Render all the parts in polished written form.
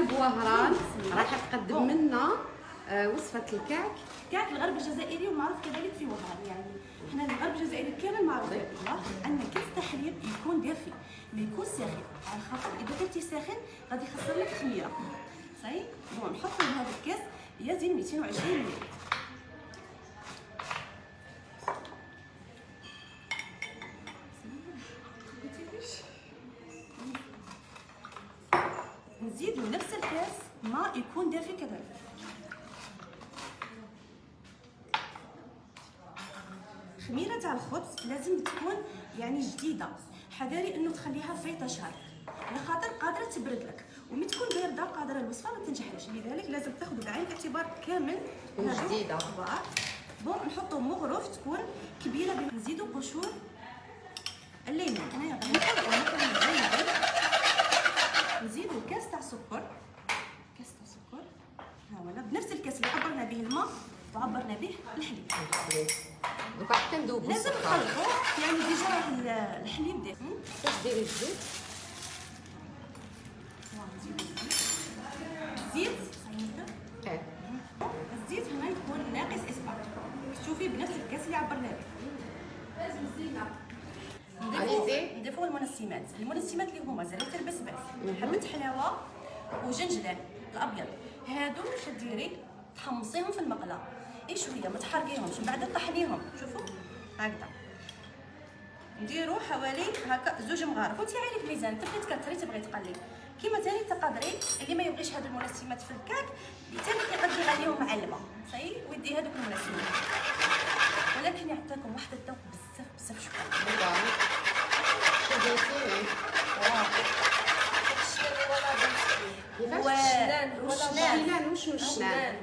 البوهران راح تقدم لنا وصفه الكعك. كعك الغرب الجزائري ومعروف كذلك في وهران. يعني حنا الغرب الجزائري كامل معروف ان كاس الحليب يكون دافي ما يكون ساخن، على خاطر اذا كنتي ساخن غادي يخسر لك خميره. صحيح. بون نحط هذا الكاس يزن 220 ملل. نزيدو نفس الكاس ماء يكون دافي كذلك. الخميره تاع الخبز لازم تكون يعني جديده، حذاري انه تخليها فايته شهر لخاطر قادره تبرد لك، ومن تكون بارده قادره الوصفه ما تنجحش. لذلك لازم تاخذ بعين الاعتبار كامل جديده. بون نحطو مغرف تكون كبيره. نزيدو قشور الليمون. انا نزيدو كاس تاع سكر، ها ولا بنفس الكاس اللي عبرنا به الماء وعبرنا به الحليب. دوكا حتى ندوبو لازم نخلطو. يعني ديجا الحليب دافي. ديري الزيت. الزيت الزيت هنا يكون ناقص اسبع. شوفي بنفس الكاس اللي عبرنا به. نضيفو المنسمات اللي هما زريت البسباس، حبة حلاوه وجنجلان الابيض. هادو شديري تحمصيهم في المقله شويه، ما تحرقيهمش، من بعد طحنيهم. شوفوا هكذا نديرو حوالي هكا 2 مغارف. وانت عارف الميزان تبغي تكثري تبغي تقلي كيما ثاني تقدري. اللي ما يبغيش هاد المنسمات في الكعك ثاني كيقدر يغليهم مع الماء صحيح ويدي هذوك المنسمات. ولكن يعطيكم واحد الذوق بزاف شكرا. الشنان وشنو الشنان؟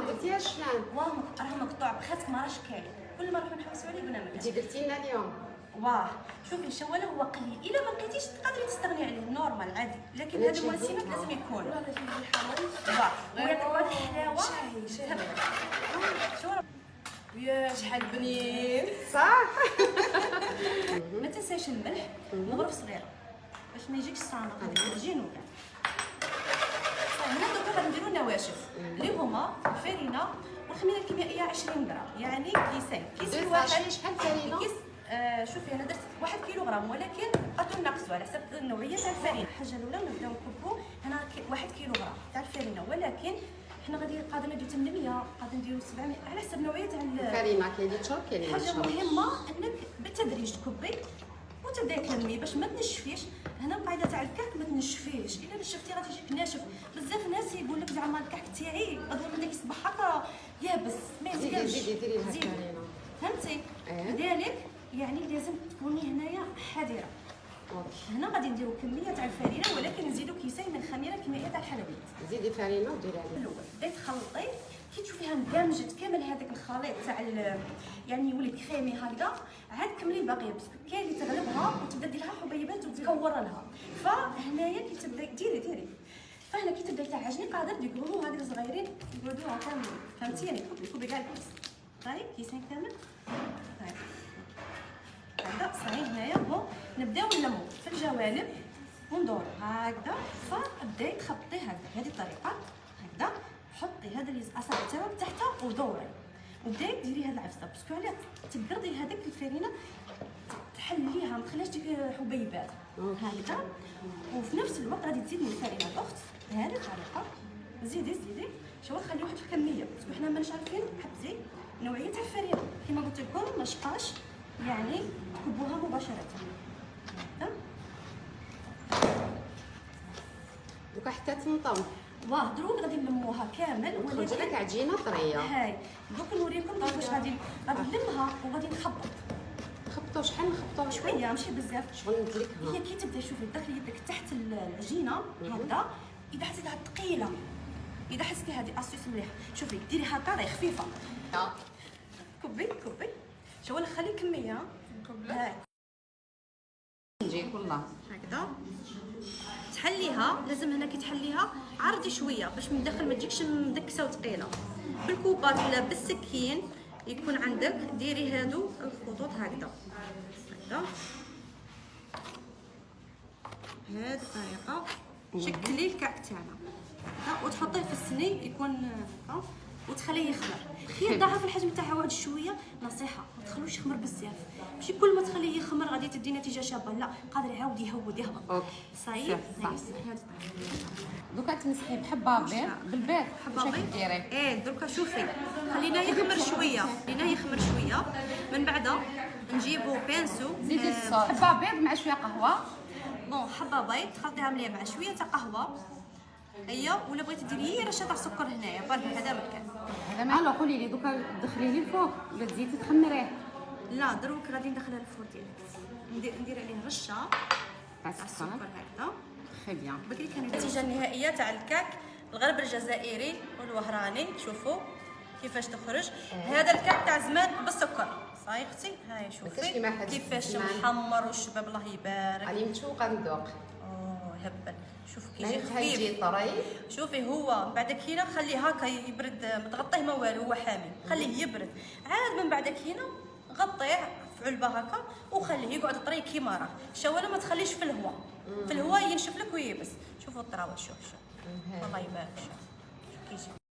درتيها الشنان راه مقطوع خاصك ما راش كاين. كل ما نروحو نحوسو عليه قلنا ما انتي درتي لنا اليوم. واه شوفي الشواله هو قليل، الا ما لقيتيش تقدري تستغني عليه نورمال عادي، لكن هذا المنسمات لازم يكون. واه ويعطيك واحد الحلاوه. يا شحال بنين صح. ما تنساش الملح مغرف صغيره باش ما يجيكش صامت العجين وكاع. هنا دوكا غادي نديرو النواشف اللي هما الفرينه والخميره الكيميائيه 20 غرام، يعني كيسين. كيس واحد شحال فرينه؟ كيس شوفي انا درت 1 كيلوغرام، ولكن بقاتو ناقصوا على حسب النوعيه تاع الفرينه. الحاجه الاولى نبداو نكبو هنا 1 كيلوغرام تاع الفرينه، ولكن حنا غادي قادرين نديرو 800 قادرين نديرو 700 على حسب النوعيه تاع الفرينه. كاين اللي تشرب كاين اللي ما حاجه مهمه انك بالتدريج تكبي وتبداي تلمي باش ما تنشفيش. هنا القاعده تاع الكعك ما تنشفيش، الا نشفتي غادي يجيك ناشف. بزاف ناس يقول لك زعما الكعك تاعي غادي يولي يصبح هكا يابس ما يزيدش. ديري لها الفرينه فهمتي. لذلك يعني لازم تكوني هنايا حذره. هنا غادي نديرو كميه تاع الفرينه، ولكن نزيدو كيسين من الخميره الكيميائيه تاع الحلويات. زيدي فرينه وديري عليها. الاول بديت تخلطي كي تشوفيها اندمجت كامل هذاك الخليط تاع يعني يولي كريمي هكذا، عاد كملي الباقيه باسكو كاين اللي تغلبها وتبدا دير لها حبيبات وتكور لها. فهنايا كي تبداي ديري فهنا كي تبداي تعجني قادر ديكورو هكذا صغيرين يقعدوها كاملين. فهمتيني؟ كوبي كاع الكيس هاي كيسين كامل هكذا صحيح. هنايا بون نبداو نلمو في الجوانب وندورو هكذا. فبداي تخبطي هكذا بهذه الطريقه هكذا. حطي هذا الاصابع تاعك تحت ودوري وبداي ديري هاد العفسه باسكو علاه تقرضي هذيك الفرينه تحليها ما تخليهاش تجيك حبيبات هكذا. وفي نفس الوقت غادي تزيدي الفرينه الاخت بهذه الطريقه. زيدي شوفي خلي واحد الكميه باسكو حنا ماناش عارفين حتى نوعيه تاع الفرينه. كيما قلت لكم ما شقاش يعني تكبوها مباشره هكذا. دوكا حتى تنطم. واه دروك غادي نلموها كامل ولكن لك عجينه طريه. هاي دوك نوريكم كيفاش غادي نلمها وغادي نخبط. نخبطوا شحال نخبطوا شويه ماشي بزاف. شغل ندلكها. هي كي تبدا شوفي دخلي يدك تحت العجينه هكذا. اذا حسيتها ثقيله اذا حسيتي هذه اسيس مليحه شوفي ديري هكا راهي خفيفه. كبي شوفي خلي كميه هاي نجي كلها هكذا تحليها. لازم هنا كي تحليها عرضي شويه باش من الداخل ما تجيكش مدكسه وثقيله. بالكوبات ولا بالسكين يكون عندك ديري هادو الخطوط هكذا بهذه الطريقه شكلي الكعك تاعنا هكذا، وتحطيه في السني يكون هكا وتخليه يخمر. خير ضاعف الحجم تاعها واحد شويه. نصيحه ما تخلوش يخمر بزاف، ماشي كل ما تخليه يخمر غادي تدي نتيجه شابه، لا قادر يعاود يهود يهبط. اوكي صايب صح. دوكا تمسحي بحبابي بالبيض. حبابي ديري ايه دركا شوفي خليناه يخمر شويه، خليناه يخمر شويه، من بعد نجيبو بانسو زيدي الصوص. حبه بيض مع شويه قهوه. بون حبه بيض تخلطيها مليح مع شويه تاع قهوه هيا، ولا بغيتي ديري هي رشه تاع سكر هنايا برك هذا مكان. هذا ما قولي لي دوكا تدخليه لي الفوق ولا تزيدي تخمريه؟ لا دروك غادي ندخلها للفور ديالك، ندير عليه رشه تاع السكر هكذا. تري بيان. بكري كانت النتيجه النهائيه تاع الكعك الغرب الجزائري والوهراني. شوفوا كيفاش تخرج. هذا الكعك تاع زمان بالسكر. صاي اختي هاي شوفي كيفاش محمر والشباب الله يبارك. راني متشوقه ندوق. هبل شوف كيجي خفيف. يجي طري. شوفي هو من بعد كينا خليه هكا يبرد، ما تغطيه ما والو، هو حامي خليه يبرد عاد. من بعد كينا غطيه في علبه هكا وخليه يقعد طري كيما راه. الشواله ما تخليش في الهواء، في الهواء ينشف لك ويبس. شوفوا الطراوه شوف والله يبارك. شوف كيجي